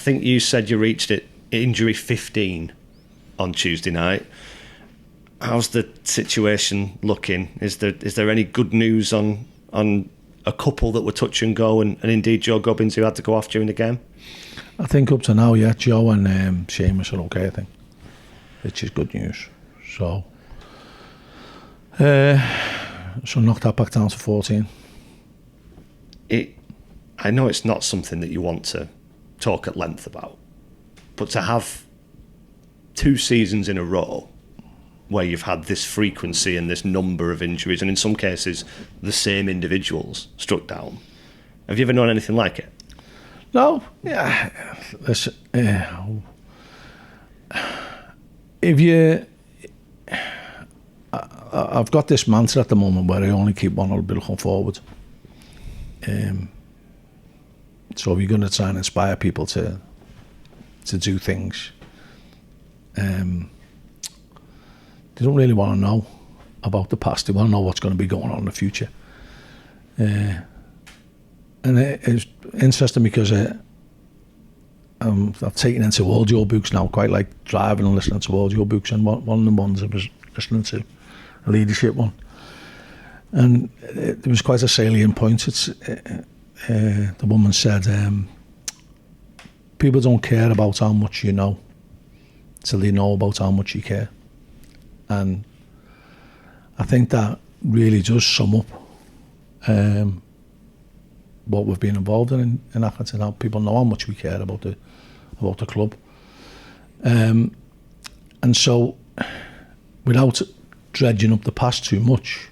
think you said you reached it injury 15 on Tuesday night. How's the situation looking? Is there any good news on a couple that were touch and go, and indeed Joe Gubbins, who had to go off during the game? I think up to now, yeah, Joe and Seamus are okay, I think, which is good news. So knock that back down to 14. I know it's not something that you want to talk at length about, but to have 2 seasons in a row where you've had this frequency and this number of injuries, and in some cases the same individuals struck down, have you ever known anything like it? No, yeah. Listen, if you, I've got this mantra at the moment where I only keep one little bit looking forward. So if you're going to try and inspire people to do things, they don't really want to know about the past. They want to know what's going to be going on in the future. And it's interesting because I've taken into audiobooks now, quite like driving and listening to audiobooks, and one of the ones I was listening to, a leadership one, and it was quite a salient point. It's the woman said, people don't care about how much you know till they know about how much you care. And I think that really does sum up what we've been involved in Accrington, how people know how much we care about the club. And so, without dredging up the past too much,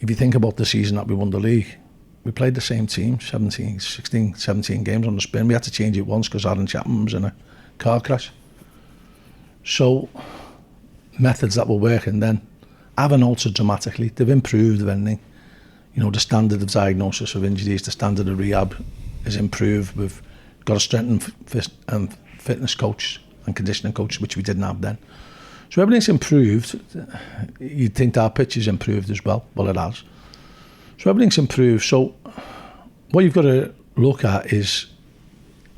if you think about the season that we won the league, we played the same team, 17 games on the spin. We had to change it once because Aaron Chapman was in a car crash. So, methods that were working then haven't altered dramatically. They've improved, if anything. You know, the standard of diagnosis of injuries, the standard of rehab is improved. We've got a strength and fitness coach and conditioning coach, which we didn't have then. So everything's improved. You'd think our pitch is improved as well. Well, it has. So everything's improved. So what you've got to look at is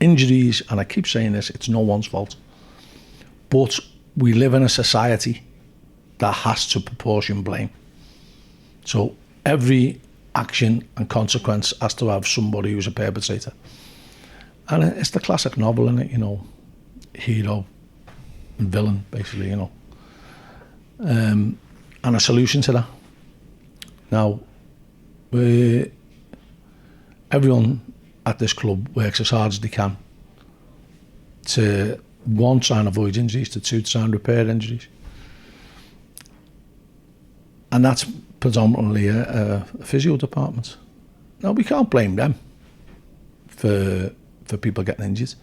injuries, and I keep saying this, it's no one's fault. But we live in a society that has to proportion blame. So every action and consequence has to have somebody who's a perpetrator. And it's the classic novel, isn't it? You know, hero and villain, basically, you know. And a solution to that. Now, everyone at this club works as hard as they can to, 1, try and avoid injuries, to 2, try and repair injuries. And that's predominantly a physio department. Now, we can't blame them for people getting injured.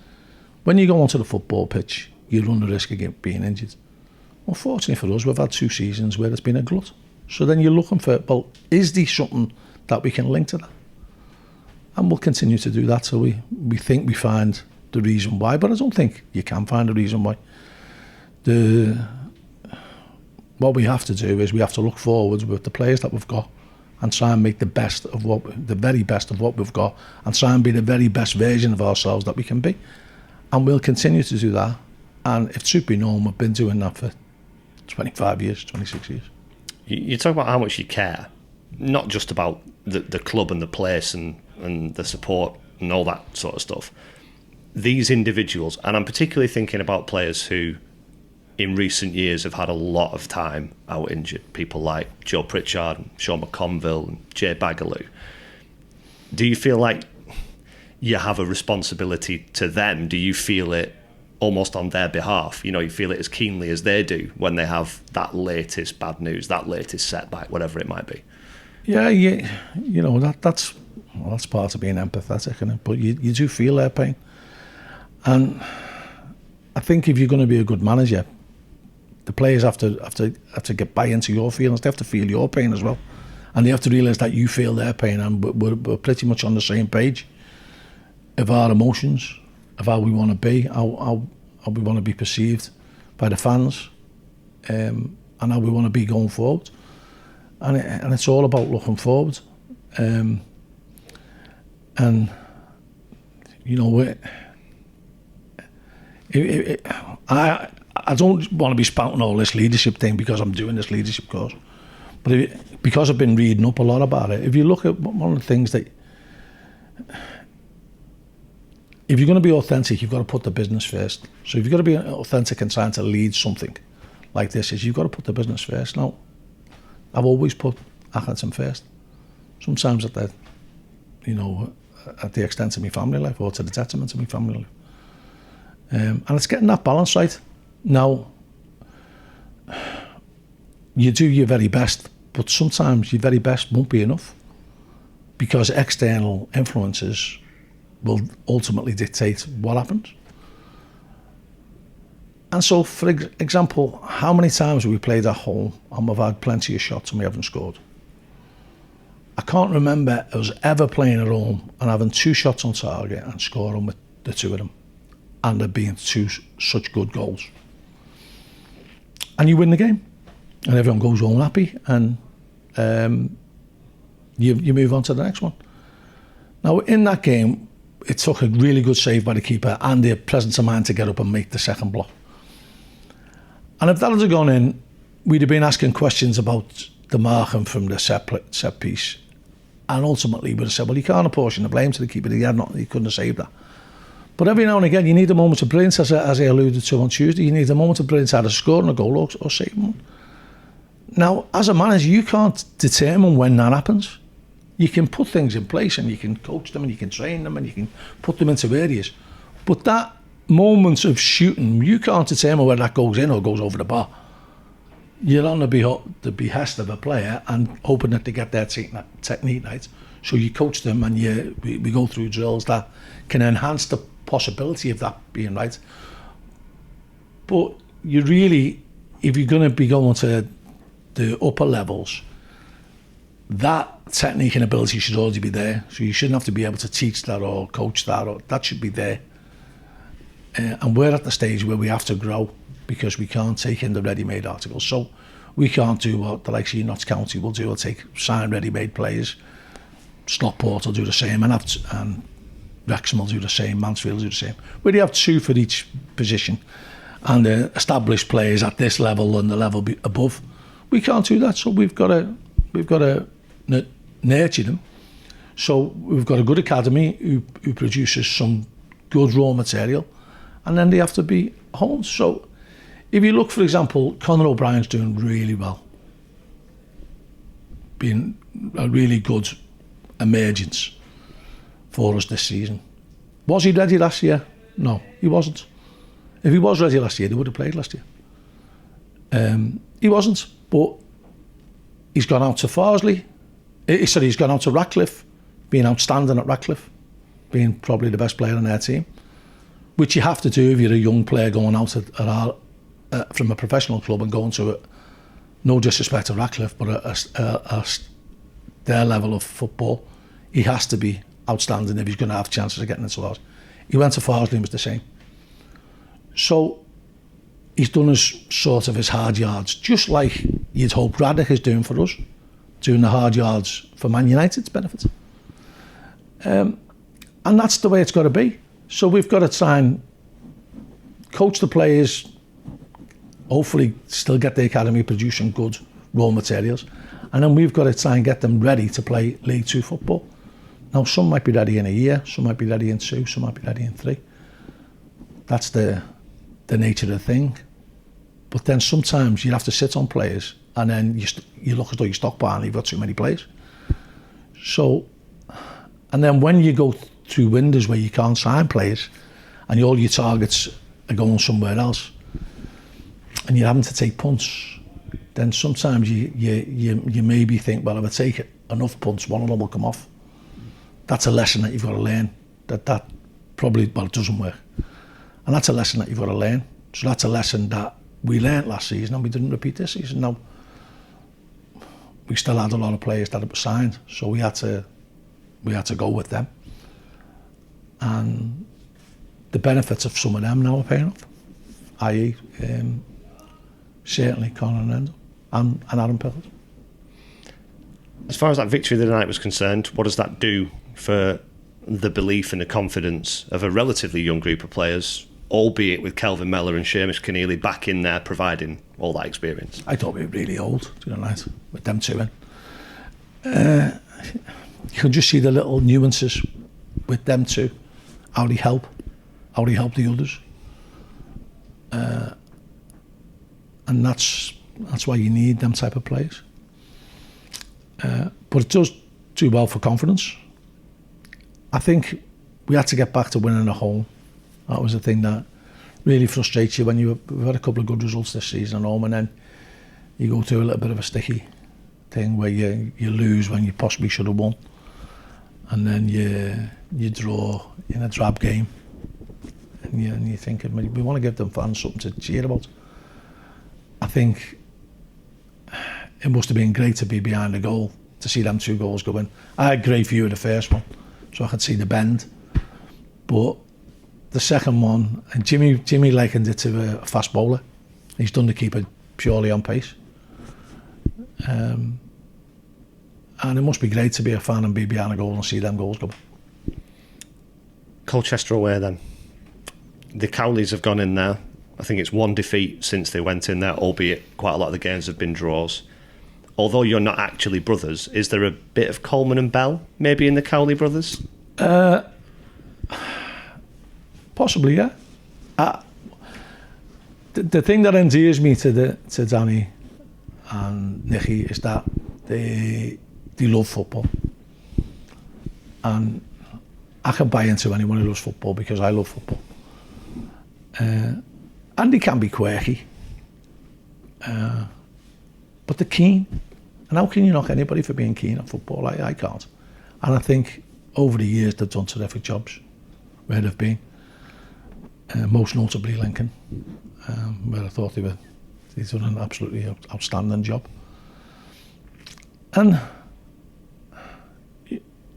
When you go onto the football pitch, you run the risk of being injured. Unfortunately for us, we've had 2 seasons where it's been a glut. So then you're looking for, well, is there something that we can link to that? And we'll continue to do that till we think we find the reason why, but I don't think you can find a reason why. What we have to do is we have to look forward with the players that we've got and try and make the very best of what we've got, and try and be the very best version of ourselves that we can be. And we'll continue to do that. And if truth be known, we've been doing that for 25 years, 26 years. You talk about how much you care, not just about the club and the place and the support and all that sort of stuff. These individuals, and I'm particularly thinking about players who in recent years have had a lot of time out injured, people like Joe Pritchard and Sean McConville and Jay Bagaloo. Do you feel like you have a responsibility to them? Do you feel it almost on their behalf? You know, you feel it as keenly as they do when they have that latest bad news, that latest setback, whatever it might be? Yeah, you know, that's part of being empathetic, isn't it? But you do feel their pain. And I think if you're going to be a good manager, the players have to get buy into your feelings. They have to feel your pain as well, and they have to realise that you feel their pain, and we're pretty much on the same page of our emotions, of how we want to be, how we want to be perceived by the fans, and how we want to be going forward. And it's all about looking forward. And You know, I don't want to be spouting all this leadership thing because I'm doing this leadership course, but because I've been reading up a lot about it. If you look at one of the things that, if you're going to be authentic, you've got to put the business first. So if you've got to be authentic and trying to lead something like this, you've got to put the business first. Now, I've always put Accrington first. Sometimes at the extent of my family life or to the detriment of my family life. And it's getting that balance right. Now, you do your very best, but sometimes your very best won't be enough because external influences will ultimately dictate what happens. And so, for example, how many times have we played at home and we've had plenty of shots and we haven't scored? I can't remember us ever playing at home and having 2 shots on target and scoring with the 2 of them, and there being 2 such good goals. And you win the game, and everyone goes home happy, and you move on to the next one. Now, in that game, it took a really good save by the keeper and the presence of mind to get up and make the second block. And if that had gone in, we'd have been asking questions about the marking from the set piece. And ultimately, we'd have said, well, you can't apportion the blame to the keeper. He couldn't have saved that. But every now and again, you need a moment of brilliance, as I alluded to on Tuesday. You need a moment of brilliance either scoring a goal or saving one. Now, as a manager, you can't determine when that happens. You can put things in place and you can coach them and you can train them and you can put them into areas. But that moment of shooting, you can't determine whether that goes in or goes over the bar. You're on the behest of a player and hoping that they get their technique right. So you coach them and we go through drills that can enhance the possibility of that being right. But you really, if you're going to be going to the upper levels, that technique and ability should already be there. So you shouldn't have to be able to teach that or coach that, or that should be there. And we're at the stage where we have to grow because we can't take in the ready-made articles. So we can't do what the likes of Notts County will do. We'll take signed ready-made players. Stockport will do the same, and Wrexham will do the same, Mansfield will do the same. We only have 2 for each position, and established players at this level and the level above. We can't do that, so we've got to nurture them. So we've got a good academy who produces some good raw material, and then they have to be honed. So if you look, for example, Conor O'Brien's doing really well, being a really good emergence for us this season. Was he ready last year? No, he wasn't. If he was ready last year, they would have played last year. He wasn't, but he's gone out to Farsley. He's gone out to Ratcliffe, being outstanding at Ratcliffe, being probably the best player on their team, which you have to do if you're a young player going out from a professional club and going to no disrespect to Ratcliffe, but their level of football. He has to be outstanding if he's going to have chances of getting into ours. He went to Farsley and was the same. So he's done his hard yards, just like you'd hope Radic is doing for us, doing the hard yards for Man United's benefit. And that's the way it's got to be. So we've got to try and coach the players, hopefully still get the academy producing good raw materials, and then we've got to try and get them ready to play League 2 football. Now, some might be ready in a year, some might be ready in 2, some might be ready in 3. That's the nature of the thing. But then sometimes you have to sit on players, and then you look as though you're stockpiling, you've got too many players. So, and then when you go through windows where you can't sign players, and all your targets are going somewhere else, and you're having to take punts, then sometimes you maybe think, well, if I take enough punts, one of them will come off. That's a lesson that you've got to learn. That probably, well, it doesn't work. And that's a lesson that you've got to learn. So that's a lesson that we learnt last season and we didn't repeat this season. Now, we still had a lot of players that had signed, so we had to go with them. And the benefits of some of them now are paying off, i.e. certainly Conor and Endo and Adam Pillard. As far as that victory of the night was concerned, what does that do for the belief and the confidence of a relatively young group of players, albeit with Kelvin Mellor and Seamus Keneally back in there providing all that experience? I thought we were really old, to be honest, with them two in. You can just see the little nuances with them two, how they help the others. And that's why you need them type of players. But it does do well for confidence. I think we had to get back to winning at home. That was the thing that really frustrates you when we've had a couple of good results this season at home, and then you go through a little bit of a sticky thing where you lose when you possibly should have won, and then you draw in a drab game, and you're thinking, we want to give them fans something to cheer about. I think it must have been great to be behind the goal, to see them 2 goals go in. I had a great view of the first one, so I could see the bend, but the second one, and Jimmy likened it to a fast bowler. He's done the keeper purely on pace. And it must be great to be a fan and be behind a goal and see them goals go. Colchester away then. The Cowleys have gone in there. I think it's 1 defeat since they went in there, albeit quite a lot of the games have been draws. Although you're not actually brothers, is there a bit of Coleman and Bell maybe in the Cowley Brothers? Possibly, yeah. The thing that endears me to Danny and Nicky is that they love football, and I can buy into anyone who loves football because I love football. And they can be quirky, but they're keen. And how can you knock anybody for being keen on football? I can't. And I think over the years they've done terrific jobs where they've been. Most notably Lincoln, where I thought he's done an absolutely outstanding job. And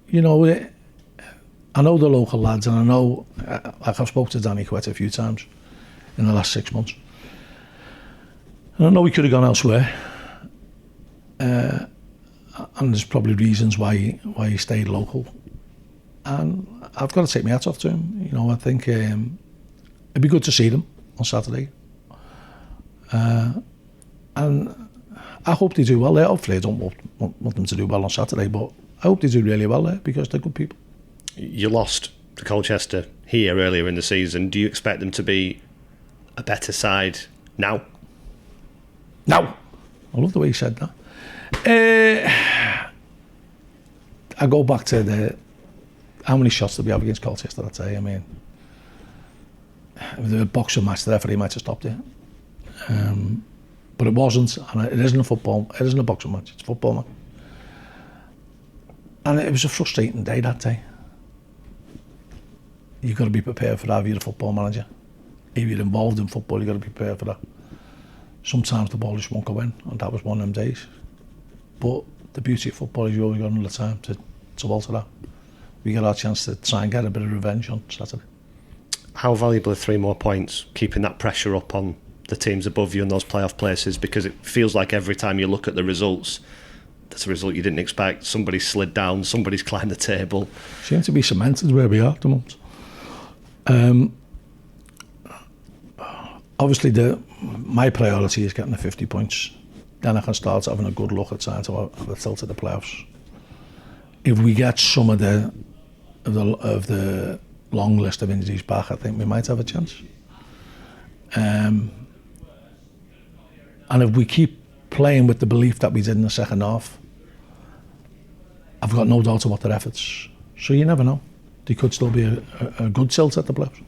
you know, I know the local lads, and I know, like I've spoken to Danny quite a few times in the last 6 months, and I know he could have gone elsewhere. And there's probably reasons why he stayed local, and I've got to take my hat off to him. You know, I think it'd be good to see them on Saturday, and I hope they do well there. Hopefully I don't want them to do well on Saturday, but I hope they do really well there because they're good people. You lost to Colchester here earlier in the season. Do you expect them to be a better side now? No. I love the way you said that. I go back to how many shots did we have against Colchester that day? I mean, if there was a boxing match, the referee might have stopped it. But it wasn't, and it isn't a boxing match, it's a football match. And it was a frustrating day that day. You've got to be prepared for that if you're a football manager. If you're involved in football, you've got to be prepared for that. Sometimes the ball just won't go in, and that was one of them days. But the beauty of football is you always got another time to alter that. We got our chance to try and get a bit of revenge on Saturday. How valuable are 3 more points, keeping that pressure up on the teams above you in those playoff places? Because it feels like every time you look at the results, that's a result you didn't expect. Somebody's slid down, somebody's climbed the table. Seems to be cemented where we are at the moment. Obviously, my priority is getting the 50 points. Then I can start having a good look at trying to have a tilt at the playoffs. If we get some of the long list of injuries back, I think we might have a chance. And if we keep playing with the belief that we did in the second half, I've got no doubt about their efforts. So you never know. There could still be a good tilt at the playoffs.